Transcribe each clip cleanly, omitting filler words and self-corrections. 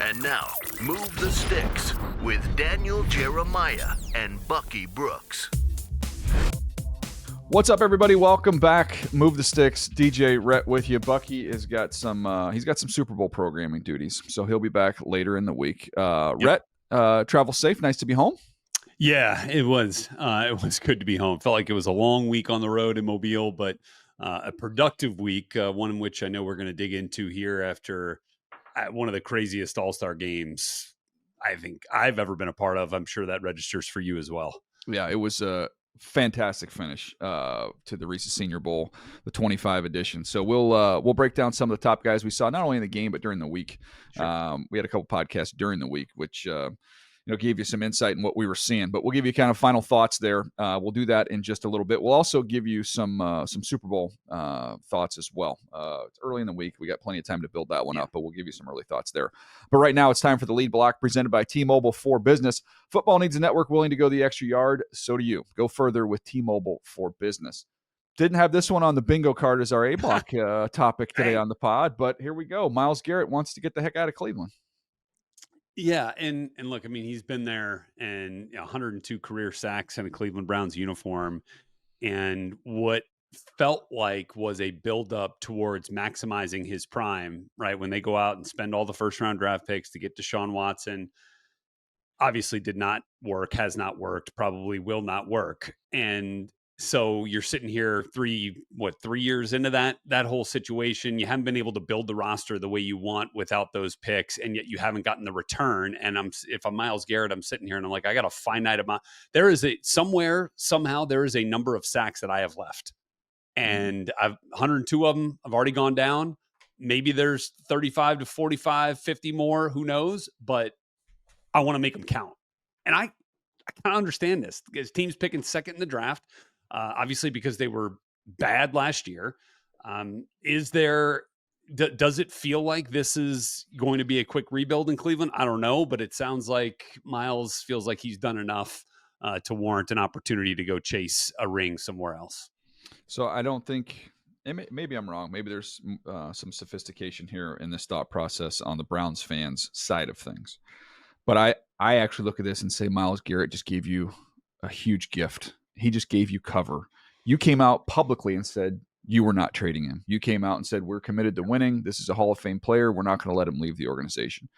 And now, Move the Sticks with Daniel Jeremiah and Bucky Brooks. What's up, everybody? Welcome back. Move the Sticks. DJ Rhett with you. Bucky has got some. He's got some Super Bowl programming duties, so he'll be back later in the week. Rhett, travel safe. Nice to be home. Yeah, it was. It was good to be home. Felt like it was a long week on the road in Mobile, but a productive week. One in which I know we're going to dig into here after one of the craziest All-Star games I think I've ever been a part of. I'm sure that registers for you as well. Yeah, it was a fantastic finish to the Reese's Senior Bowl, the 25 edition. So we'll break down some of the top guys we saw not only in the game but during the week. Sure. We had a couple podcasts during the week, which gave you some insight in what we were seeing. But we'll give you kind of final thoughts there. We'll do that in just a little bit. We'll also give you some Super Bowl thoughts as well. It's early in the week. We got plenty of time to build that one up, but we'll give you some early thoughts there. But right now, it's time for the lead block presented by T-Mobile for Business. Football needs a network willing to go the extra yard. So do you. Go further with T-Mobile for Business. Didn't have this one on the bingo card as our A-block topic today on the pod, but here we go. Myles Garrett wants to get the heck out of Cleveland. Yeah, and look, I mean, he's been there and 102 career sacks in a Cleveland Browns uniform, and what felt like was a buildup towards maximizing his prime, right? When they go out and spend all the first-round draft picks to get Deshaun Watson, obviously did not work, has not worked, probably will not work. And so you're sitting here 3 years into that whole situation. You haven't been able to build the roster the way you want without those picks, and yet you haven't gotten the return. And if I'm Myles Garrett, I'm sitting here and I'm like, I got a finite amount. There is somehow there is a number of sacks that I have left, and 102 of them have already gone down. Maybe there's 35 to 45, 50 more, who knows? But I want to make them count. And I kind of understand this because teams picking second in the draft, obviously because they were bad last year. Does it feel like this is going to be a quick rebuild in Cleveland? I don't know, but it sounds like Myles feels like he's done enough to warrant an opportunity to go chase a ring somewhere else. So I don't think, and maybe I'm wrong. Maybe there's some sophistication here in this thought process on the Browns fans' side of things. But I actually look at this and say Myles Garrett just gave you a huge gift. He just gave you cover. You came out publicly and said you were not trading him. You came out and said, we're committed to winning. This is a Hall of Fame player. We're not going to let him leave the organization.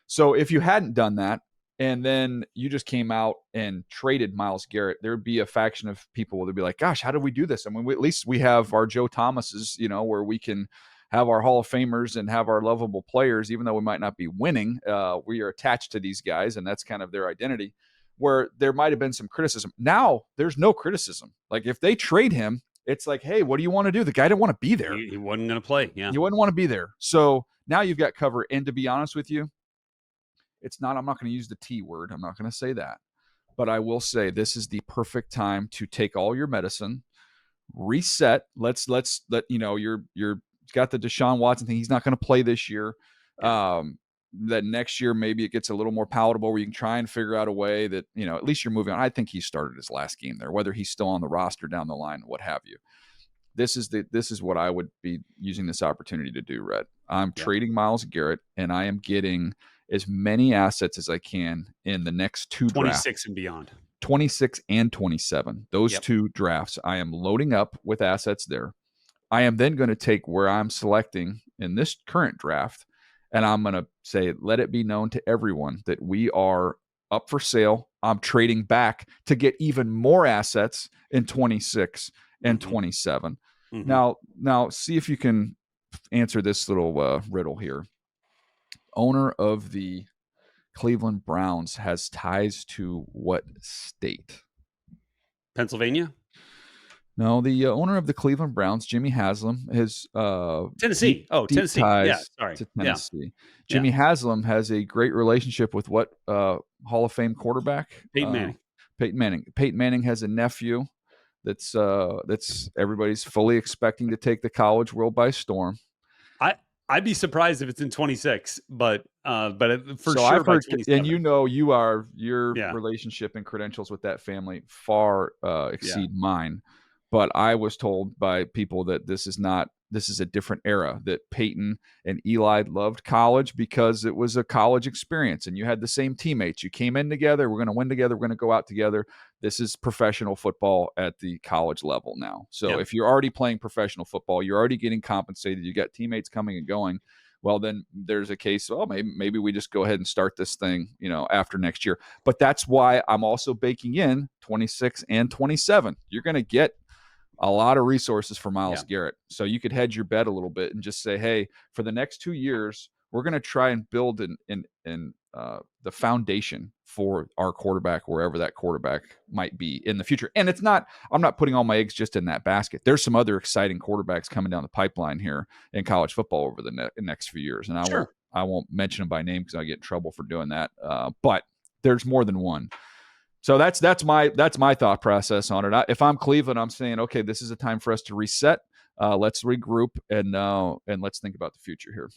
So if you hadn't done that, and then you just came out and traded Myles Garrett, there would be a faction of people that would be like, gosh, how did we do this? I mean, at least we have our Joe Thomases, where we can have our Hall of Famers and have our lovable players, even though we might not be winning. We are attached to these guys, and that's kind of their identity, where there might have been some criticism. Now there's no criticism. Like if they trade him, it's like, hey, what do you want to do? The guy didn't want to be there. He wasn't going to play. Yeah. He wouldn't want to be there. So now you've got cover. And to be honest with you, I'm not going to use the T word. I'm not going to say that, but I will say this is the perfect time to take all your medicine, reset. Let's let, you're got the Deshaun Watson thing. He's not going to play this year. That next year, maybe it gets a little more palatable where you can try and figure out a way that, at least you're moving on. I think he started his last game there, whether he's still on the roster down the line, what have you. This is what I would be using this opportunity to do, Red. I'm trading Myles Garrett, and I am getting as many assets as I can in the next two 26 drafts. And beyond. 26 and 27. Those two drafts, I am loading up with assets there. I am then going to take where I'm selecting in this current draft, and I'm going to say, let it be known to everyone that we are up for sale. I'm trading back to get even more assets in 26 and 27. Mm-hmm. Now, see if you can answer this little riddle here. Owner of the Cleveland Browns has ties to what state? Pennsylvania? No, the owner of the Cleveland Browns, Jimmy Haslam, has Tennessee. Tennessee. Ties to Tennessee. Yeah. Jimmy Haslam has a great relationship with what Hall of Fame quarterback? Peyton Manning. Peyton Manning has a nephew that's everybody's fully expecting to take the college world by storm. I'd be surprised if it's in 26, but for so sure. I've heard, and your relationship and credentials with that family far exceed mine. But I was told by people that this is not this is a different era, that Peyton and Eli loved college because it was a college experience and you had the same teammates. You came in together. We're going to win together. We're going to go out together. This is professional football at the college level now. So if you're already playing professional football, you're already getting compensated. You got teammates coming and going. Well, then there's a case, well, maybe we just go ahead and start this thing, after next year. But that's why I'm also baking in 26 and 27. You're going to get a lot of resources for Myles Garrett. So you could hedge your bet a little bit and just say, hey, for the next 2 years, we're going to try and build the foundation for our quarterback, wherever that quarterback might be in the future. And I'm not putting all my eggs just in that basket. There's some other exciting quarterbacks coming down the pipeline here in college football over the next few years. And I won't mention them by name because I get in trouble for doing that. But there's more than one. So that's my thought process on it. If I'm Cleveland, I'm saying, okay, this is a time for us to reset. Let's regroup and let's think about the future here.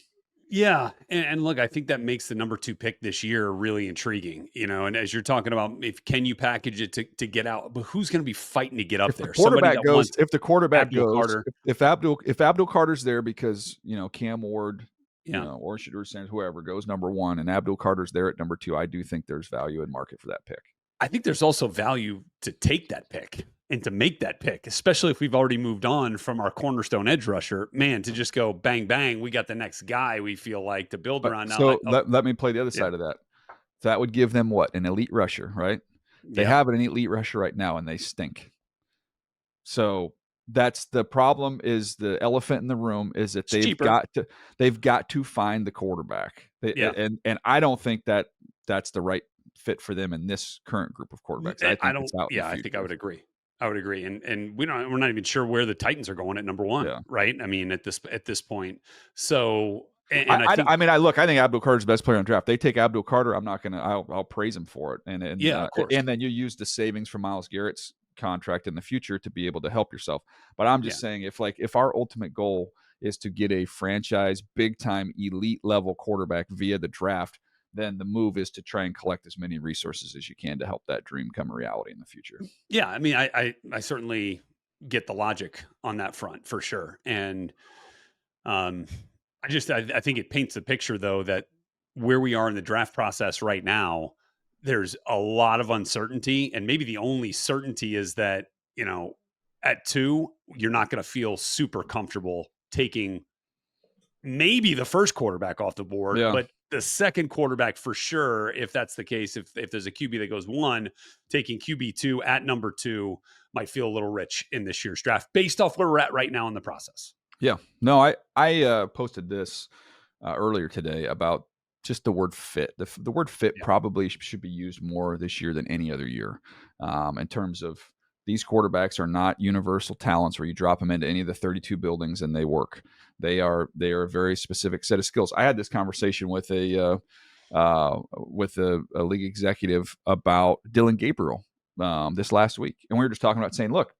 Yeah. And look, I think that makes the number 2 pick this year really intriguing, and as you're talking about, can you package it to get out, but who's going to be fighting to get up there? If the quarterback goes, if Abdul Carter's there because, Cam Ward, or Shadur Sanders, whoever goes number 1 and Abdul Carter's there at number 2, I do think there's value in market for that pick. I think there's also value to take that pick and to make that pick, especially if we've already moved on from our cornerstone edge rusher, man, to just go bang, bang. We got the next guy we feel like to build around. So let me play the other side of that. That would give them what? An elite rusher, right? They have an elite rusher right now and they stink. So that's the problem, is the elephant in the room is that they've got to find the quarterback. And I don't think that's the right fit for them in this current group of quarterbacks. I think I would agree. And we're not even sure where the Titans are going at number 1, right? I mean, at this point. So, I think Abdul Carter's the best player on draft. They take Abdul Carter, I'll praise him for it. And of course. And then you use the savings from Myles Garrett's contract in the future to be able to help yourself. But I'm just saying, if our ultimate goal is to get a franchise, big time, elite level quarterback via the draft, then the move is to try and collect as many resources as you can to help that dream come a reality in the future. Yeah. I mean, I certainly get the logic on that front for sure. And I think it paints a picture though, that where we are in the draft process right now, there's a lot of uncertainty, and maybe the only certainty is that, at 2, you're not going to feel super comfortable taking maybe the first quarterback off the board, but the second quarterback for sure. If that's the case, if there's a QB that goes 1, taking QB 2 at number 2 might feel a little rich in this year's draft based off where we're at right now in the process. Yeah, no, I posted this earlier today about just the word fit. The word fit probably should be used more this year than any other year, in terms of these quarterbacks are not universal talents where you drop them into any of the 32 buildings and they work. They are a very specific set of skills. I had this conversation with a league executive about Dylan Gabriel this last week, and we were just talking about saying, look,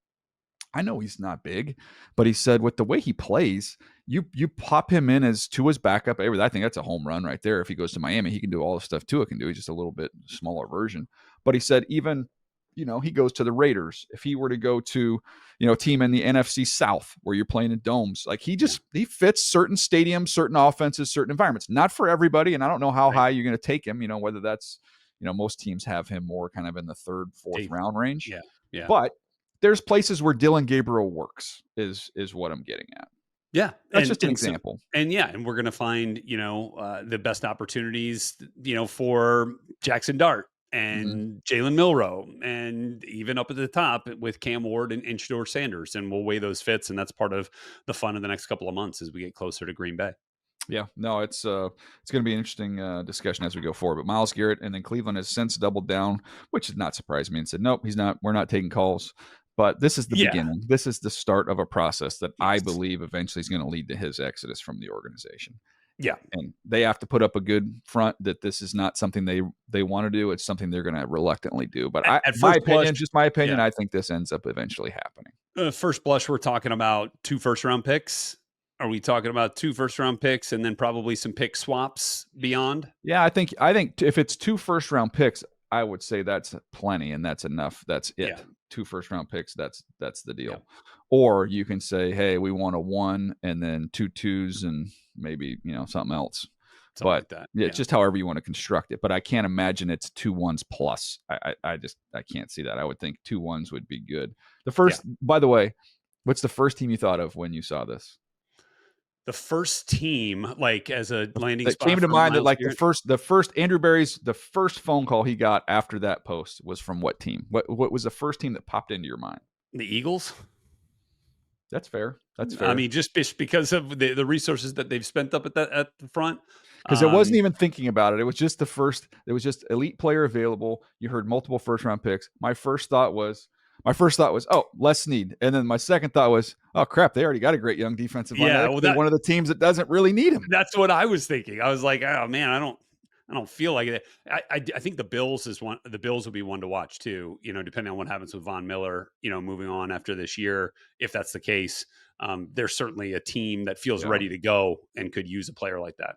I know he's not big, but he said with the way he plays, you pop him in as Tua's backup. I think that's a home run right there. If he goes to Miami, he can do all the stuff Tua can do. He's just a little bit smaller version. But he said even, he goes to the Raiders. If he were to go to, a team in the NFC South where you're playing in domes, like he fits certain stadiums, certain offenses, certain environments. Not for everybody, and I don't know how high you're going to take him. Whether that's, most teams have him more kind of in the 3rd, 4th round range. Yeah. But there's places where Dylan Gabriel works is what I'm getting at. Yeah. That's just an example. And we're going to find, the best opportunities, for Jackson Dart and Jalen Milroe, and even up at the top with Cam Ward and Shadur Sanders. And we'll weigh those fits. And that's part of the fun of the next couple of months as we get closer to Green Bay. Yeah, no, it's going to be an interesting discussion as we go forward. But Myles Garrett, and then Cleveland has since doubled down, which has not surprised me, and said, nope, we're not taking calls. But this is the beginning. This is the start of a process that I believe eventually is going to lead to his exodus from the organization. Yeah. And they have to put up a good front that this is not something they want to do. It's something they're going to reluctantly do. But my opinion, I think this ends up eventually happening. First blush, we're talking about 2 first-round picks. Are we talking about 2 first-round picks and then probably some pick swaps beyond? Yeah, I think if it's 2 first-round picks, I would say that's plenty and that's enough. That's it. 2 first-round picks, that's the deal. Yep. Or you can say, hey, we want a 1 and then 2 2s and maybe, something else. Something But like that. yeah, just however you want to construct it. But I can't imagine it's 2 1s plus. I can't see that. I would think 2 1s would be good. The first, by the way, what's the first team you thought of when you saw this? The first team, like as a landing That spot came to for mind that Myles like Garrett? the first Andrew Berry's the first phone call he got after that post was from what team? What was the first team that popped into your mind? The Eagles. That's fair. That's I fair. mean, just because of the resources that they've spent up at the front. Because it wasn't even thinking about it. It was just the first. It was just elite player available. You heard multiple first round picks. My first thought was, oh, less need. And then my second thought was, oh crap, they already got a great young defensive line. Yeah, They're one of the teams that doesn't really need him. That's what I was thinking. I was like, oh man, I don't feel like it. I think the Bills is one. The Bills will be one to watch too. Depending on what happens with Von Miller. Moving on after this year, if that's the case, they're certainly a team that feels ready to go and could use a player like that.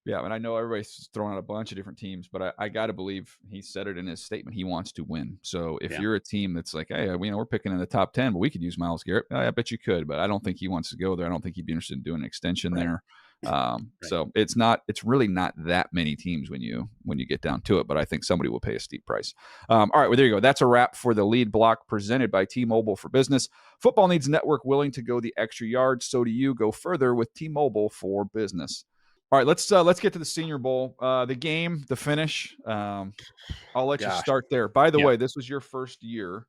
Yeah, and I know everybody's throwing out a bunch of different teams, but I got to believe he said it in his statement. He wants to win. So if you're a team that's like, hey, we're picking in the top 10, but we could use Myles Garrett, I bet you could, but I don't think he wants to go there. I don't think he'd be interested in doing an extension there. So it's really not that many teams when you get down to it, but I think somebody will pay a steep price. All right, well, there you go. That's a wrap for the lead block presented by T-Mobile for Business. Football needs a network willing to go the extra yard. So do you. Go further with T-Mobile for Business. All right, let's get to the Senior Bowl. The game, the finish. I'll let you start there. By the way, this was your first year.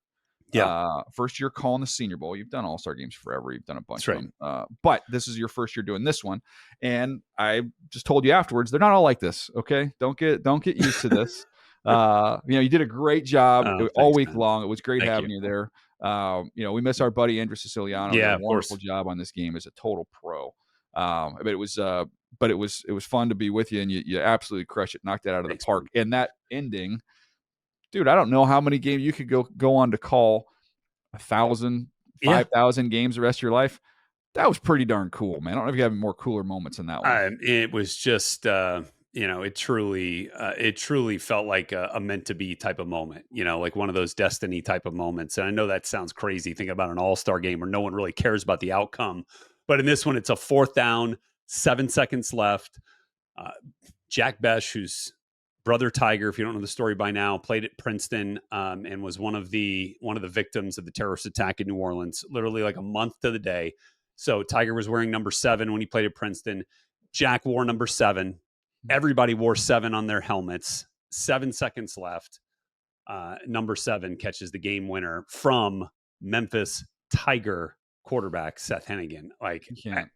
First year calling the Senior Bowl. You've done All-Star games forever. You've done a bunch of them. But this is your first year doing this one. And I just told you afterwards, they're not all like this. Okay, don't get used to this. You did a great job all week long. It was great having you there. We miss our buddy Andrew Siciliano. Did a wonderful job on this game as a total pro. But it was fun to be with you, and you absolutely crushed it, knocked that out of the park. And that ending, dude, I don't know how many games you could go on to call 1,000, 5,000 games the rest of your life. That was pretty darn cool, man. I don't know if you have more cooler moments than that one. It was just, it truly felt like a meant to be type of moment, like one of those destiny type of moments. And I know that sounds crazy thinking about an all-star game where no one really cares about the outcome. But in this one, it's a 4th down, 7 seconds left. Jack Besh, who's brother Tiger, if you don't know the story by now, played at Princeton and was one of the victims of the terrorist attack in New Orleans, literally like a month to the day. So Tiger was wearing number 7 when he played at Princeton. Jack wore number 7. Everybody wore 7 on their helmets. 7 seconds left. Number 7 catches the game winner from Memphis Tiger quarterback Seth Hennigan. Like you can't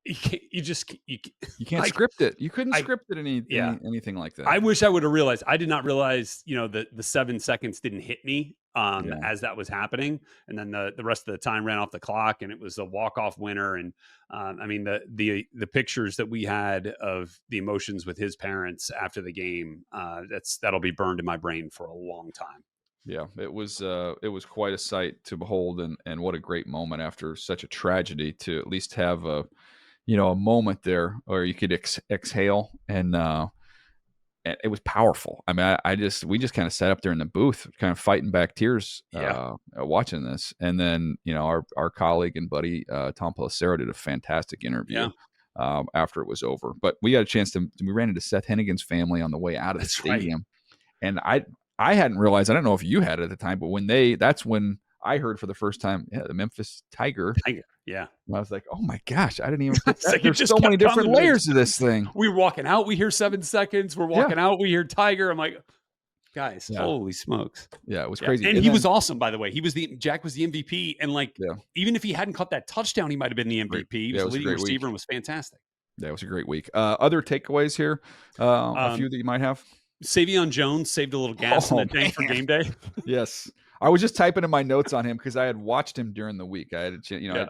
like, script it. You couldn't script it anything like that. I wish I would have realized. I did not realize, the 7 seconds didn't hit me as that was happening, and then the rest of the time ran off the clock, and it was a walk-off winner. And the pictures that we had of the emotions with his parents after the game, that'll be burned in my brain for a long time. Yeah, it was quite a sight to behold, and what a great moment after such a tragedy to at least have a moment there where you could exhale, and it was powerful. I mean, we just kind of sat up there in the booth, kind of fighting back tears, watching this, and then our colleague and buddy Tom Pelissero did a fantastic interview. After it was over, but we got a chance we ran into Seth Hennigan's family on the way out of the stadium, and I hadn't realized, I don't know if you had it at the time, but that's when I heard for the first time, the Memphis Tiger. Yeah. And I was like, oh my gosh, I didn't even think that. There's so many different layers to this thing. We were walking out, we hear 7 seconds. We're walking out, we hear Tiger. I'm like, guys, holy smokes. Yeah, it was crazy. And he was awesome, by the way. Jack was the MVP. And even if he hadn't caught that touchdown, he might have been the MVP. He was the leading receiver and was fantastic. Yeah, it was a great week. Other takeaways here, a few that you might have. Savion Jones saved a little gas in that tank for game day. Yes. I was just typing in my notes on him because I had watched him during the week. I had, get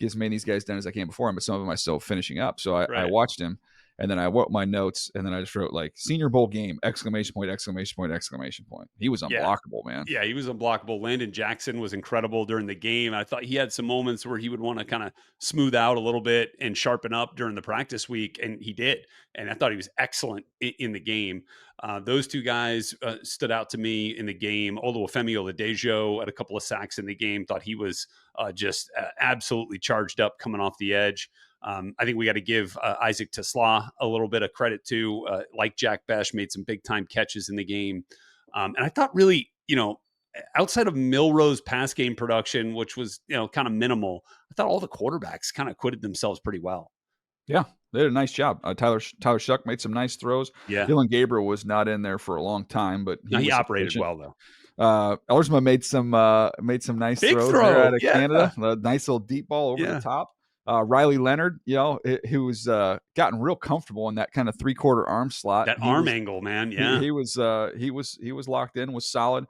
as many of these guys done as I can before him, but some of them I still finishing up. So I watched him, And then I wrote my notes, and then I just wrote like Senior Bowl game, exclamation point, exclamation point, exclamation point. He was Yeah. unblockable, man. Yeah, he was unblockable. Landon Jackson was incredible during the game. I thought he had some moments where he would want to kind of smooth out a little bit and sharpen up during the practice week, and he did. And I thought he was excellent in the game. Those two guys stood out to me in the game. Oluwafemi Oladejo had a couple of sacks in the game. Thought he was just absolutely charged up coming off the edge. I think we got to give Isaac Tesla a little bit of credit too. Like Jack Besh, made some big time catches in the game. And I thought really, outside of Milroe's pass game production, which was, kind of minimal, I thought all the quarterbacks kind of acquitted themselves pretty well. Yeah, they did a nice job. Tyler Shuck made some nice throws. Yeah. Dylan Gabriel was not in there for a long time, but he operated efficient. well though. Ellersma made some nice Big throws throw. there out of Yeah. Canada. A nice little deep ball over the top. Riley Leonard, who was gotten real comfortable in that kind of 3/4 arm slot. That arm angle, man. Yeah, he was locked in, was solid.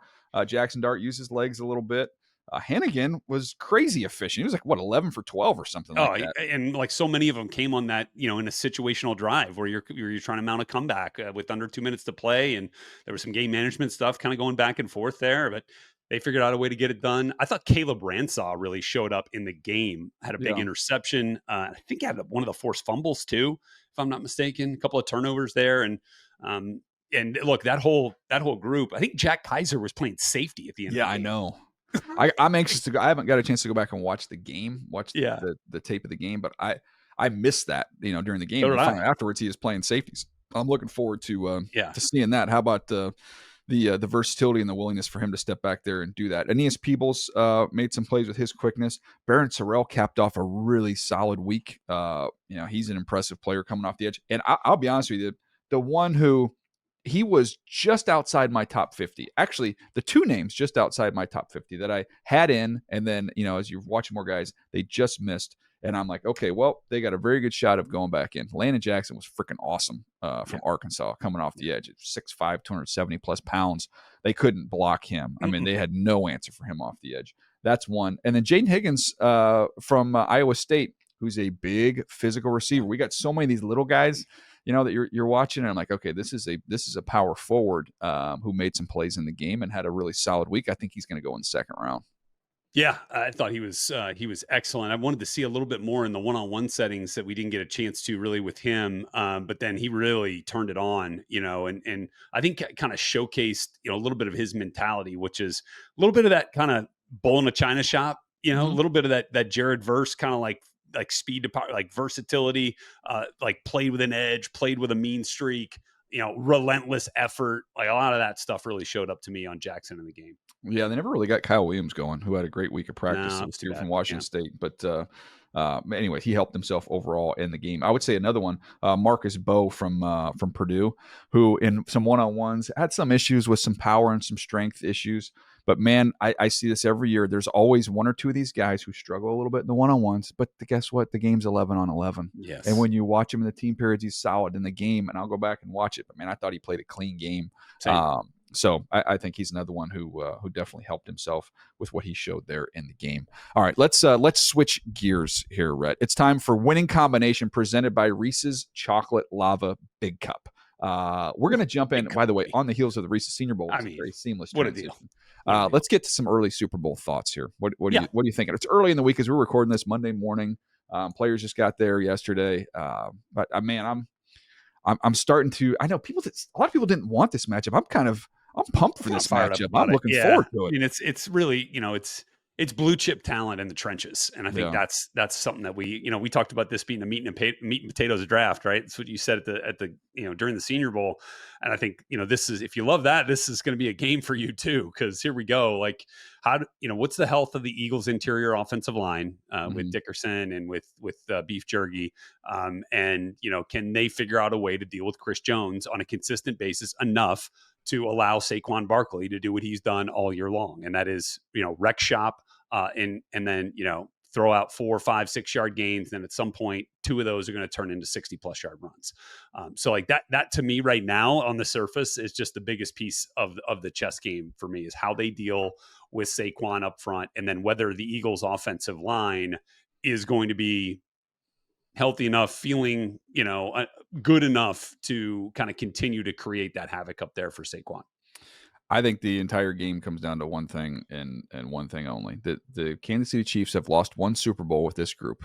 Jackson Dart used his legs a little bit. Hannigan was crazy efficient. He was like 11 for 12 or something like that. And like so many of them came on that, in a situational drive where you're trying to mount a comeback with under 2 minutes to play, and there was some game management stuff kind of going back and forth there, but they figured out a way to get it done. I thought Caleb Ransaw really showed up in the game, had a big interception. I think he had one of the forced fumbles too, if I'm not mistaken. A couple of turnovers there, and look, that whole group. I think Jack Kaiser was playing safety at the end. Yeah, I know. I'm anxious to go. I haven't got a chance to go back and watch the game, the tape of the game, but I missed that, during the game. So afterwards, he was playing safeties. I'm looking forward to seeing that. How about the versatility and the willingness for him to step back there and do that? Aeneas Peebles made some plays with his quickness. Barron Sorrell capped off a really solid week. He's an impressive player coming off the edge. And I'll be honest with you, the one who he was just outside my top 50. Actually, the two names just outside my top 50 that I had in, and then, as you're watching more guys, they just missed. And I'm like, okay, well, they got a very good shot of going back in. Landon Jackson was freaking awesome from Arkansas coming off the edge. 6'5", 270 plus pounds. They couldn't block him. I mean, they had no answer for him off the edge. That's one. And then Jaden Higgins from Iowa State, who's a big physical receiver. We got so many of these little guys, that you're watching, and I'm like, okay, this is a power forward who made some plays in the game and had a really solid week. I think he's going to go in the second round. Yeah, I thought he was excellent. I wanted to see a little bit more in the one-on-one settings that we didn't get a chance to really with him, but then he really turned it on, and I think kind of showcased a little bit of his mentality, which is a little bit of that kind of bull in a china shop, a little bit of that Jared Verse kind of like speed to power, like versatility, like played with an edge, played with a mean streak, relentless effort. Like a lot of that stuff really showed up to me on Jackson in the game. Yeah, they never really got Kyle Williams going, who had a great week of practice here from Washington State. But anyway, he helped himself overall in the game. I would say another one, Marcus Bowe from Purdue, who in some one-on-ones had some issues with some power and some strength issues. But, man, I see this every year. There's always one or two of these guys who struggle a little bit in the one-on-ones. But guess what? The game's 11 on 11. Yes. And when you watch him in the team periods, he's solid in the game. And I'll go back and watch it. But, man, I thought he played a clean game. So I think he's another one who definitely helped himself with what he showed there in the game. All right, let's switch gears here, Rhett. It's time for Winning Combination presented by Reese's Chocolate Lava Big Cup. We're going to jump in, by the way, on the heels of the Reese's Senior Bowl. It's a very seamless transition. Let's get to some early Super Bowl thoughts here. What are you thinking? It's early in the week as we're recording this Monday morning. Players just got there yesterday. But man, I'm starting to. I know a lot of people didn't want this matchup. I'm pumped for this matchup. I'm looking forward to it. I mean, it's really, it's blue chip talent in the trenches. And I think that's something that we talked about this being the meat and potatoes draft, right? That's what you said at the during the Senior Bowl. And I think, this is, if you love that, this is going to be a game for you too. Cause here we go. Like what's the health of the Eagles interior offensive line with Dickerson and with Beef Jerky? And can they figure out a way to deal with Chris Jones on a consistent basis enough to allow Saquon Barkley to do what he's done all year long? And that is, wreck shop and then, throw out 4, 5, 6 yard gains. Then at some point, 2 of those are going to turn into 60+ yard runs. So like that to me right now on the surface is just the biggest piece of the chess game for me, is how they deal with Saquon up front. And then whether the Eagles offensive line is going to be healthy enough, feeling, good enough to kind of continue to create that havoc up there for Saquon. I think the entire game comes down to one thing and one thing only. The Kansas City Chiefs have lost one Super Bowl with this group.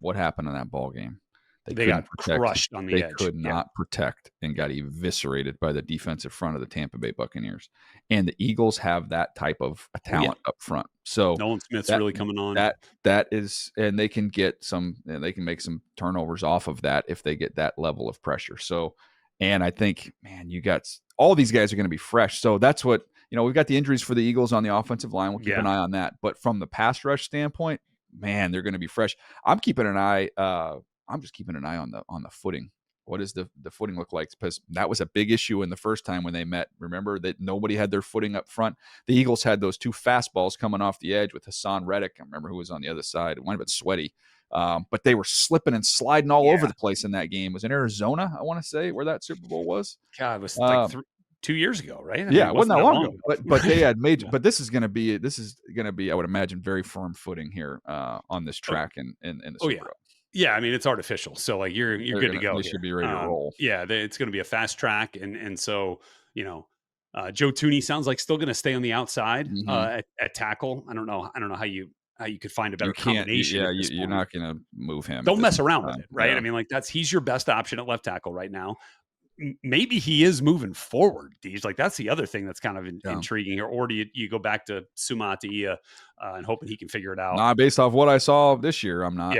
What happened in that ball game? They got crushed on the They edge. could not protect and got eviscerated by the defensive front of the Tampa Bay Buccaneers. And the Eagles have that type of a talent up front. So Nolan Smith's really coming on. That is, and they can get they can make some turnovers off of that if they get that level of pressure. So, and I think, man, you got all these guys are going to be fresh. So that's what, we've got the injuries for the Eagles on the offensive line. We'll keep an eye on that. But from the pass rush standpoint, man, they're going to be fresh. I'm keeping an eye. I'm just keeping an eye on the footing. What does the footing look like? Because that was a big issue in the first time when they met. Remember that nobody had their footing up front. The Eagles had those two fastballs coming off the edge with Hassan Reddick. I remember who was on the other side. It might have been Sweaty. But they were slipping and sliding all over the place in that game. It was in Arizona, I want to say, where that Super Bowl was. God, it was like 2 years ago, right? I mean, it wasn't that long ago. But they had major. But this is going to be, I would imagine, very firm footing here on this track in the Super Bowl. Yeah, I mean, it's artificial, so like you're good to go. They should be ready to roll. Yeah, it's going to be a fast track, and so Joe Thuney sounds like still going to stay on the outside at tackle. I don't know how you could find a better combination. Yeah, you're not going to move him. Don't mess around with it, right? Yeah. I mean, like he's your best option at left tackle right now. Maybe he is moving forward. Deej. Like that's the other thing that's kind of intriguing here. Or do you go back to Sumati and hoping he can figure it out? Not based off what I saw this year. I'm not.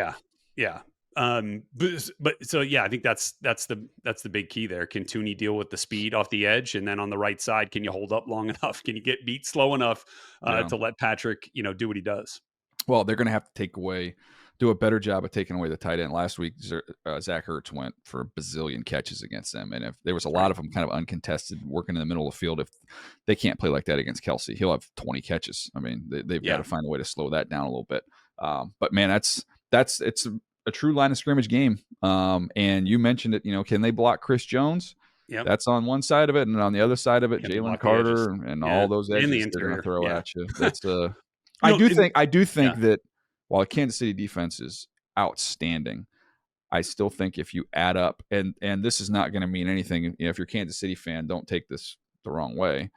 Yeah. But so yeah, I think that's the big key there. Can Thuney deal with the speed off the edge, and then on the right side, can you hold up long enough? Can you get beat slow enough to let Patrick do what he does? Well, they're going to have to do a better job of taking away the tight end. Last week, Zach Ertz went for a bazillion catches against them, and if there was a lot of them kind of uncontested, working in the middle of the field, if they can't play like that against Kelsey, he'll have 20 catches. I mean, they've got to find a way to slow that down a little bit. But man, it's a true line of scrimmage game. And you mentioned it, can they block Chris Jones? Yeah, that's on one side of it, and on the other side of it, Jalen Carter and all those edges they're going to throw at you. That's I do think that while the Kansas City defense is outstanding, I still think if you add up, and this is not going to mean anything, if you're a Kansas City fan, don't take this the wrong way,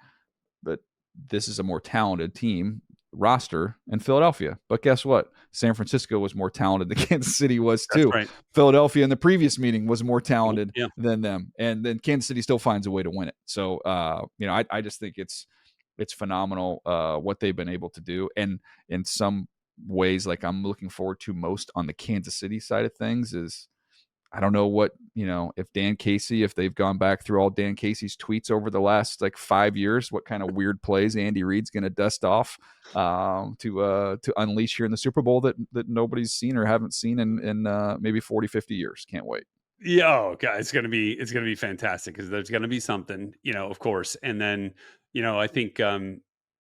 but this is a more talented team roster in Philadelphia. But guess what? San Francisco was more talented than Kansas City was too. That's right. Philadelphia in the previous meeting was more talented than them. And then Kansas City still finds a way to win it. So, I just think it's phenomenal what they've been able to do. And in some ways, like I'm looking forward to most on the Kansas City side of things is, I don't know what, if Dan Casey, if they've gone back through all Dan Casey's tweets over the last 5 years, what kind of weird plays Andy Reid's going to dust off to unleash here in the Super Bowl that nobody's seen or haven't seen in maybe 40, 50 years. Can't wait. Yeah, God, it's going to be fantastic because there's going to be something, of course. And then, I think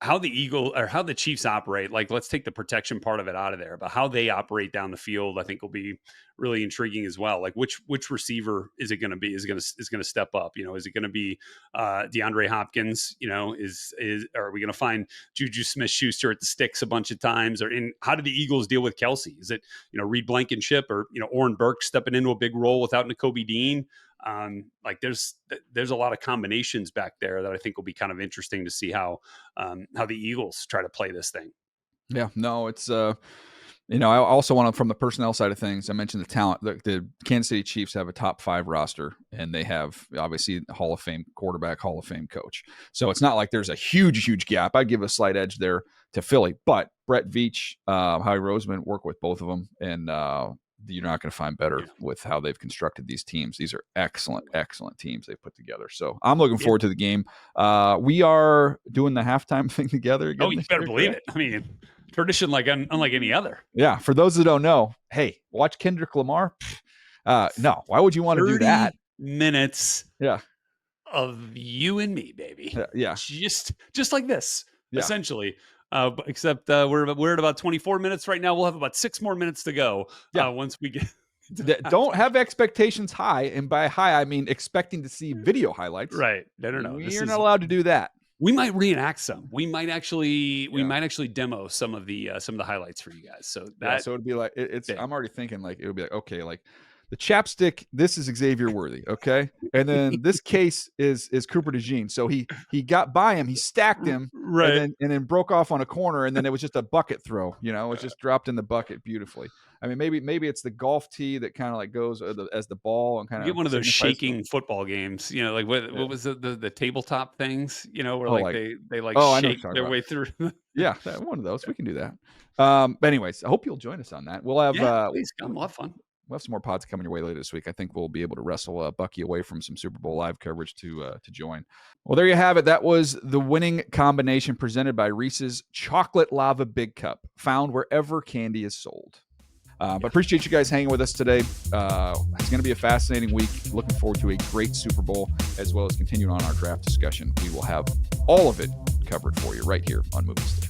how the Chiefs operate, like let's take the protection part of it out of there, but how they operate down the field, I think will be really intriguing as well. Like which receiver is it going to be? Is going to step up? Is it going to be DeAndre Hopkins? Are we going to find Juju Smith-Schuster at the sticks a bunch of times? Or how do the Eagles deal with Kelsey? Is it Reed Blankenship or Oren Burke stepping into a big role without Nakobe Dean? There's a lot of combinations back there that I think will be kind of interesting to see how the Eagles try to play this thing. Yeah, no, it's I also want to, from the personnel side of things, I mentioned the talent. The Kansas City Chiefs have a top 5 roster, and they have obviously Hall of Fame quarterback, Hall of Fame coach. So it's not like there's a huge gap. I'd give a slight edge there to Philly, but Brett Veach, Howie Roseman work with both of them, and you're not going to find better with how they've constructed these teams. These are excellent teams they've put together. So I'm looking forward to the game. We are doing the halftime thing together again. Oh, you better believe it. I mean, tradition unlike any other. Yeah. For those who don't know, hey, watch Kendrick Lamar. No, why would you want to do that? 30 minutes. Yeah. Of you and me, baby. Yeah. Just like this, essentially. Except we're at about 24 minutes right now. We'll have about 6 more minutes to go. Once we get. Don't have expectations high, and by high I mean expecting to see video highlights. Right? No. You're not allowed to do that. We might reenact some. We might actually demo some of the highlights for you guys. So that so it'd be like it's. big. I'm already thinking like it would be like, okay, like the chapstick. This is Xavier Worthy, okay, and then this case is Cooper DeJean. So he got by him, he stacked him, Right. and then broke off on a corner, and then it was just a bucket throw. You know, it was just dropped in the bucket beautifully. I mean, maybe it's the golf tee that kind of like goes as the ball and kind of Get one of those signifies- shaking football games, you know, like what was the tabletop things, you know, where Oh, like like- they I know what you're shake talking their about. way through. Yeah, one of those. We can do that. But anyways, I hope you'll join us on that. We'll have Please come. We'll have fun. we'll have some more pods coming your way later this week. I think we'll be able to wrestle Bucky away from some Super Bowl live coverage to join. Well, there you have it. That was the winning combination presented by Reese's Chocolate Lava Big Cup, found wherever candy is sold. But appreciate you guys hanging with us today. It's going to be a fascinating week. Looking forward to a great Super Bowl, as well as continuing on our draft discussion. We will have all of it covered for you right here on Movie Sticks.